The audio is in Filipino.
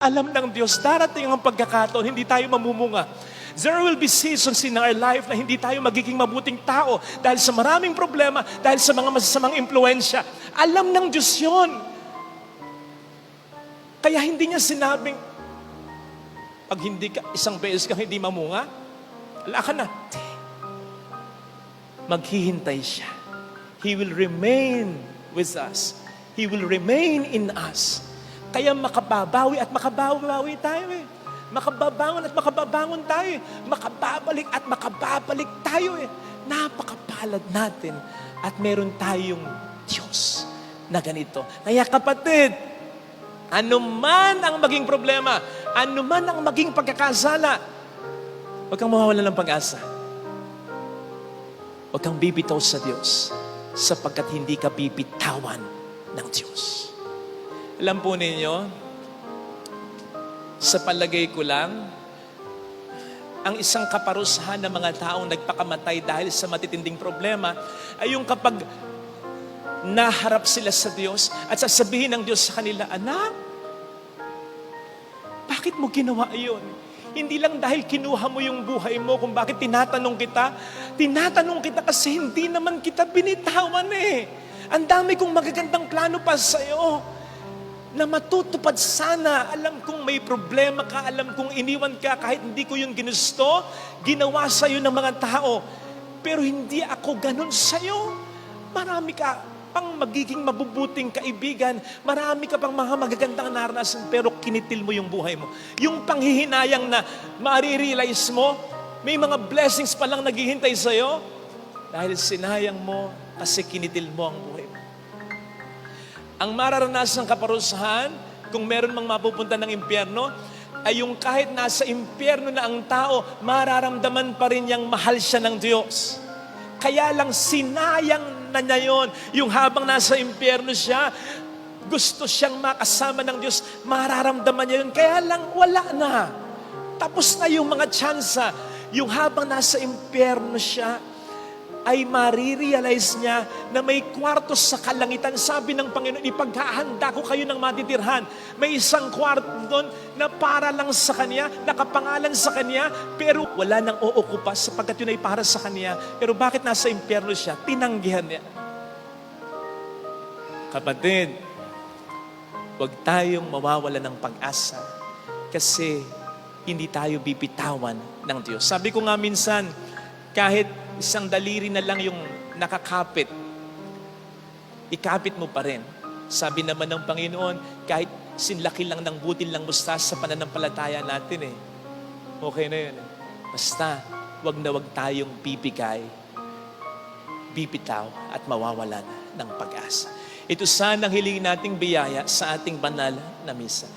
Alam ng Diyos, darating ang pagkakataon, hindi tayo mamumunga. There will be seasons in our life na hindi tayo magiging mabuting tao dahil sa maraming problema, dahil sa mga masasamang impluensya. Alam ng Diyos yun. Kaya hindi niya sinabing, pag hindi ka, isang beses kang hindi mamunga, wala ka na. Maghihintay siya. He will remain with us. He will remain in us. Kaya makababawi at makababawi tayo eh. Makababangon at makababangon tayo eh. Makababalik at makababalik tayo eh. Napakapalad natin at meron tayong Diyos na ganito. Kaya kapatid, anuman ang maging problema, anuman ang maging pagkakasala, huwag kang mawawalan ng pag-asa. Huwag kang bibitaw sa Diyos sapagkat hindi ka bibitawan ng Diyos. Alam po ninyo, sa palagay ko lang, ang isang kaparusahan ng mga taong nagpakamatay dahil sa matitinding problema ay yung kapag naharap sila sa Diyos at sasabihin ng Diyos sa kanila, anak, bakit mo ginawa yun? Hindi lang dahil kinuha mo yung buhay mo kung bakit tinatanong kita kasi hindi naman kita binitawan eh. Ang dami kong magagandang plano pa sa'yo na matutupad sana. Alam kong may problema ka, alam kong iniwan ka kahit hindi ko yun ginusto, ginawa sa'yo ng mga tao. Pero hindi ako ganun sa'yo. Marami ka pang magiging mabubuting kaibigan, marami ka pang mga magagandang naranasan, pero kinitil mo yung buhay mo. Yung panghihinayang na marirealize mo, may mga blessings pa lang naghihintay sa'yo dahil sinayang mo kasi kinitil mo ang buhay mo. Ang mararanasan ng kaparusahan, kung meron mang mapupunta ng impyerno, ay yung kahit nasa impyerno na ang tao, mararamdaman pa rin niyang mahal siya ng Diyos. Kaya lang sinayang na niya yun. Yung habang nasa impyerno siya, gusto siyang makasama ng Diyos, mararamdaman niya yun. Kaya lang wala na. Tapos na yung mga tsansa. Yung habang nasa impyerno siya, ay marirealize niya na may kwarto sa kalangitan. Sabi ng Panginoon, ipaghahanda ko kayo ng matitirhan. May isang kwarto doon na para lang sa Kanya, nakapangalan sa Kanya, pero wala nang uukupa sapagkat yun ay para sa Kanya. Pero bakit nasa impyerno siya? Tinanggihan niya. Kapatid, huwag tayong mawawalan ng pag-asa kasi hindi tayo bibitawan ng Diyos. Sabi ko nga minsan, kahit isang daliri na lang yung nakakapit, ikapit mo pa rin. Sabi naman ng Panginoon, kahit sinlaki lang ng butil ng mustasa sa pananampalataya natin eh. Okay na yun eh. Basta, wag na wag tayong bibigay, bibitaw at mawawalan ng pag-asa. Ito sana ang hilingin nating biyaya sa ating banal na misa.